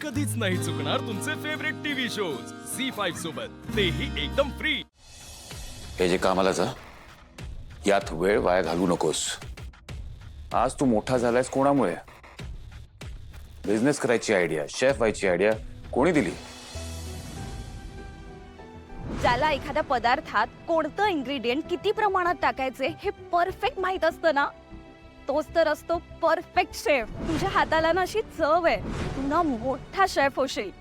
कधीच नाही चुकणार तुमचे फेवरेट टीव्ही शोज झी5 सोबत, तेही एकदम फ्री। हे जे कामाला जा, यात वेळ वाया घालवू नकोस। आज तू मोठा झालायस कोणामुळे? बिझनेस करायची आयडिया, शेफ व्हायची आयडिया कोणी दिली? ज्याला एखाद्या पदार्थात कोणतं इन्ग्रेडियंट किती प्रमाणात टाकायचे हे परफेक्ट माहित असतं ना, तोच तर असतो परफेक्ट शेफ। तुझ्या हाताला ना अशी चव आहे, तू ना मोठा शेफ होशील।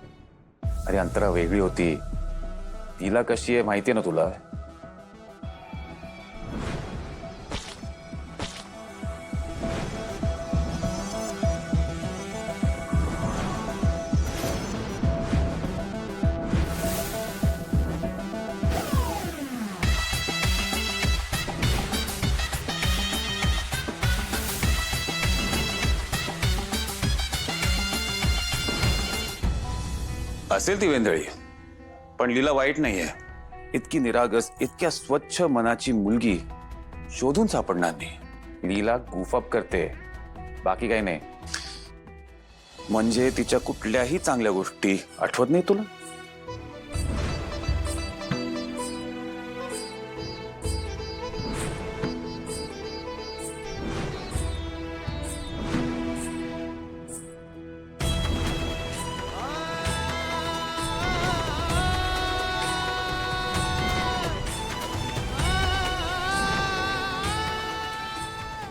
अरे अंतरा वेगळी होती, तिला कशी आहे माहितीये ना तुला? असेल ती वेंधळी, पण लीला वाईट नाहीये। इतकी निरागस, इतक्या स्वच्छ मनाची मुलगी शोधून सापडणार नाही। लीला गुफ अप करते, बाकी काही नाही। म्हणजे तिच्या कुठल्याही चांगल्या गोष्टी आठवत नाही तुला?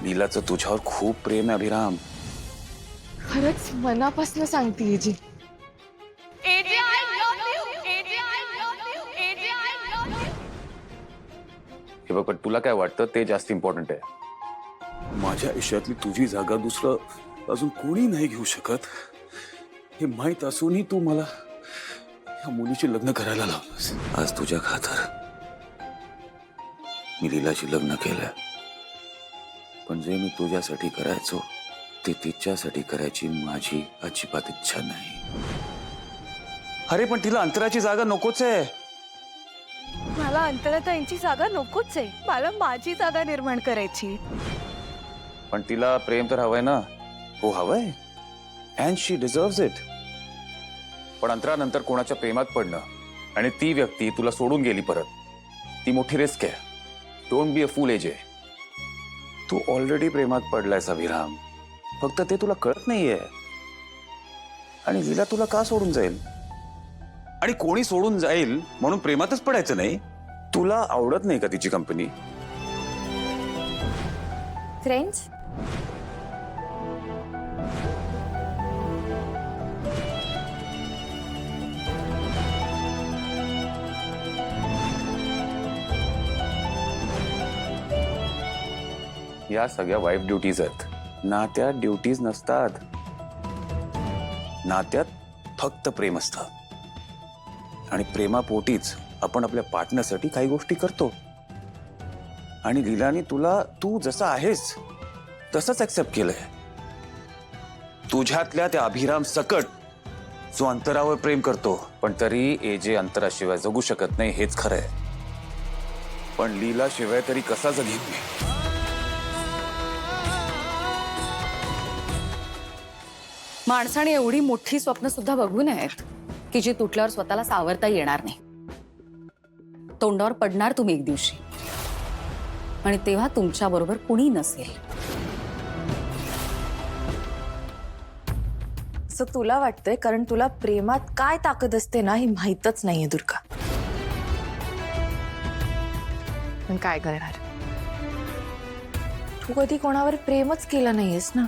लीलाचं तुझ्यावर खूप प्रेम आहे अभिराम। खरंच मनापासून सांगते जी। हे बघ, पण तुला काय वाटतं ते जास्त इम्पॉर्टंट आहे। माझ्या आयुष्यातली तुझी जागा दुसरं अजून कोणी नाही घेऊ शकत हे माहित असूनही तू मला या मुलीशी लग्न करायला लावलंस। आज तुझ्या खातर मी लीलाशी लग्न केलं, पण जे मी तुझ्यासाठी करायचो ते तिच्यासाठी करायची माझी अजिबात इच्छा नाही। अरे पण तिला अंतराची जागा नकोच आहे। मला अंतराताईंची जागा नकोच आहे, मला माझी जागा निर्माण करायची। पण तिला प्रेम तर हवंय ना? हो हवंय, अँड शी डिझर्व्स इट। पण अंतरानंतर कोणाच्या प्रेमात पडणं आणि ती व्यक्ती तुला सोडून गेली परत, ती मोठी रिस्क आहे। Don't be a fool AJ. तू ऑलरेडी प्रेमात पडलायस अभिराम, फक्त ते तुला कळत नाहीये। आणि लीला तुला का सोडून जाईल? आणि कोणी सोडून जाईल म्हणून प्रेमातच पडायचं नाही। तुला आवडत नाही का तिची कंपनी? फ्रेंड्स, या सगळ्या वाईफ ड्युटीज आहेत, नात्यात ड्युटीज नसतात। नात्यात फक्त प्रेम असतं, आणि प्रेमापोटीच आपण आपल्या पार्टनरसाठी काही गोष्टी करतो। आणि लीलाने तुला तू जसा आहेस तसंच ऍक्सेप्ट केलंय, तुझ्यातल्या त्या अभिराम सकट जो अंतरावर प्रेम करतो, पण तरी एजे अंतराशिवाय जगू शकत नाही हेच खरंय। पण लीला शिवाय तरी कसा जगेन मी? माणसाने एवढी मोठी स्वप्न सुद्धा बघू नयेत की जी तुटल्यावर स्वतःला सावरता येणार नाही। तोंडावर पडणार तुम्ही एक दिवशी, आणि तेव्हा तुमच्या बरोबर कुणी नसेल। असं तुला वाटतंय कारण तुला प्रेमात काय ताकद असते ना हे माहीतच नाहीये दुर्गा। पण काय करणार, तू कधी कोणावर प्रेमच केलं नाहीयेस ना,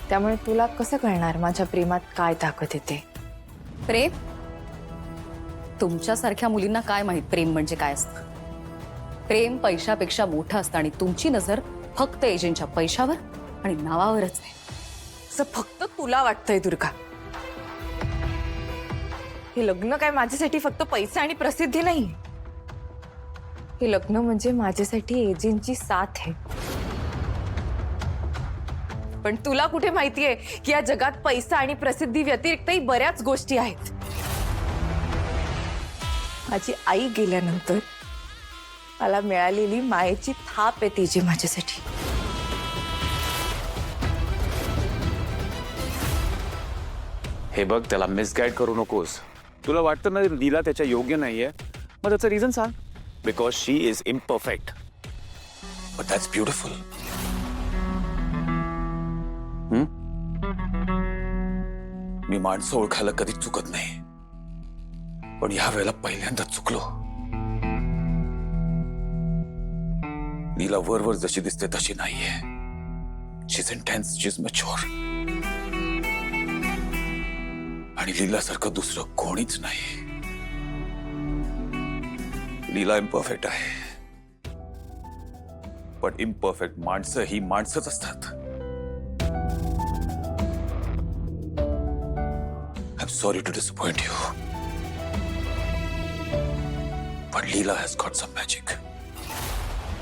त्यामुळे तुला कसं कळणार माझ्या प्रेमात काय ताकद येते? प्रेम? तुमच्यासारख्या मुलींना काय माहित प्रेम म्हणजे काय असतं? प्रेम पैशापेक्षा मोठं असतं, आणि तुमची नजर फक्त एजंटच्या पैशावर आणि नावावरच आहे। असं फक्त तुला वाटतंय दुर्गा। हे लग्न काय माझ्यासाठी फक्त पैसा आणि प्रसिद्धी नाही, हे लग्न म्हणजे माझ्यासाठी एजंटची साथ आहे। पण तुला कुठे माहितीये की या जगात पैसा आणि प्रसिद्धी व्यतिरिक्तही बऱ्याच गोष्टी आहेत। माझी आई गेल्यानंतर मला मिळालेली मायेची थाप आहे ती जी माझ्यासाठी। हे बघ, त्याला मिसगाईड करू नकोस. तुला वाटतं ना लीला त्याच्या योग्य नाहीये, मग त्याचं रिझन सांग. Because she is imperfect, but that's beautiful. मी माणसं ओळखायला कधीच चुकत नाही, पण या वेळेला पहिल्यांदा चुकलो. लीला वरवर जशी दिसते तशी नाहीये. She is intense, she is mature. आणि लीलासारखं दुसरं कोणीच नाही. लीला इम्परफेक्ट आहे, पण इम्परफेक्ट माणसं ही माणसंच असतात. I am sorry to disappoint you, पण Leela has got some magic.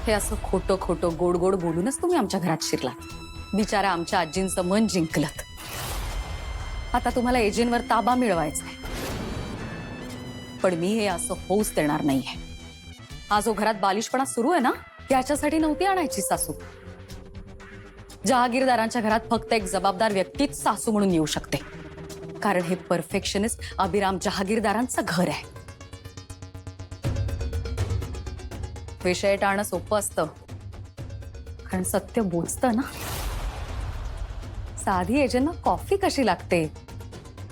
हे असं खोटं खोटं गोड गोड बोलूनच तुम्ही आमच्या घरात शिरला. बिचारा आमच्या आजींचं मन जिंकलत. आता तुम्हाला एजंटवर ताबा मिळवायचा आहे, पण मी हे असं होऊच देणार नाहीये. हा जो घरात बालिशपणा सुरू आहे ना, त्याच्यासाठी नव्हती आणायची सासू. जहागीरदारांच्या घरात फक्त एक जबाबदार व्यक्तीच सासू म्हणून येऊ शकते, कारण हे परफेक्शनिस्ट अभिराम जहागीरदारांचं घर आहे. विषय टाळणं सोपं असतं, कारण सत्य बोचतं ना. साधी एजंटना कॉफी कशी लागते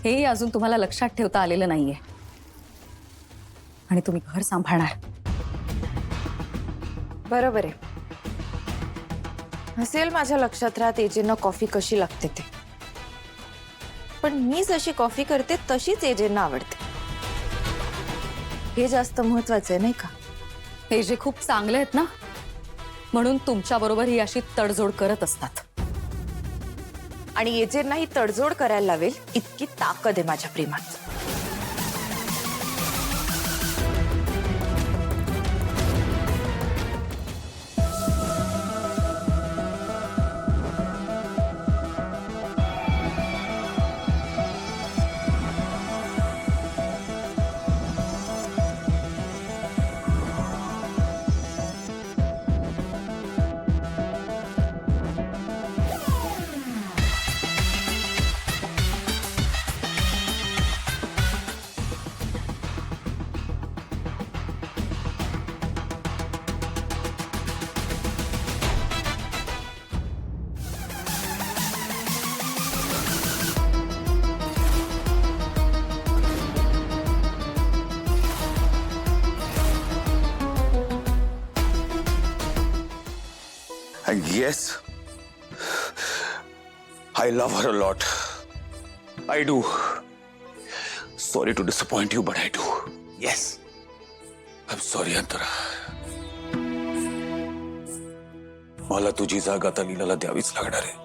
हेही अजून तुम्हाला लक्षात ठेवता आलेलं नाहीये, आणि तुम्ही घर सांभाळणार. बरोबर आहे. असेल माझ्या लक्षात राहत एजेंना कॉफी कशी लागते ते, पण मी जशी कॉफी करते तशीच एजेंना आवडते. हे जास्त महत्वाचं आहे नाही का? हे जे खूप चांगले आहेत ना, म्हणून तुमच्या बरोबर ही अशी तडजोड करत असतात. आणि एजेंना ही तडजोड करायला लावेल इतकी ताकद आहे माझ्या प्रेमात. And yes, I love her a lot. I do. Sorry to disappoint you, but I do. Yes. I'm sorry, Antara. मला तुझी जागा आता लीलाला द्यावीच लागणार आहे.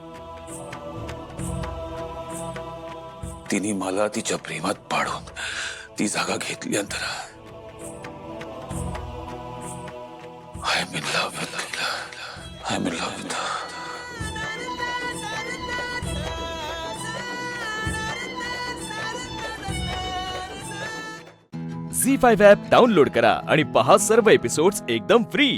तिने मला तिच्या प्रेमात पाडून ती जागा घेतली. अंतरा, I am in love with Leela. I am in love with her. Zee five app download करा आणि पहा सर्व एपिसोड्स एकदम फ्री.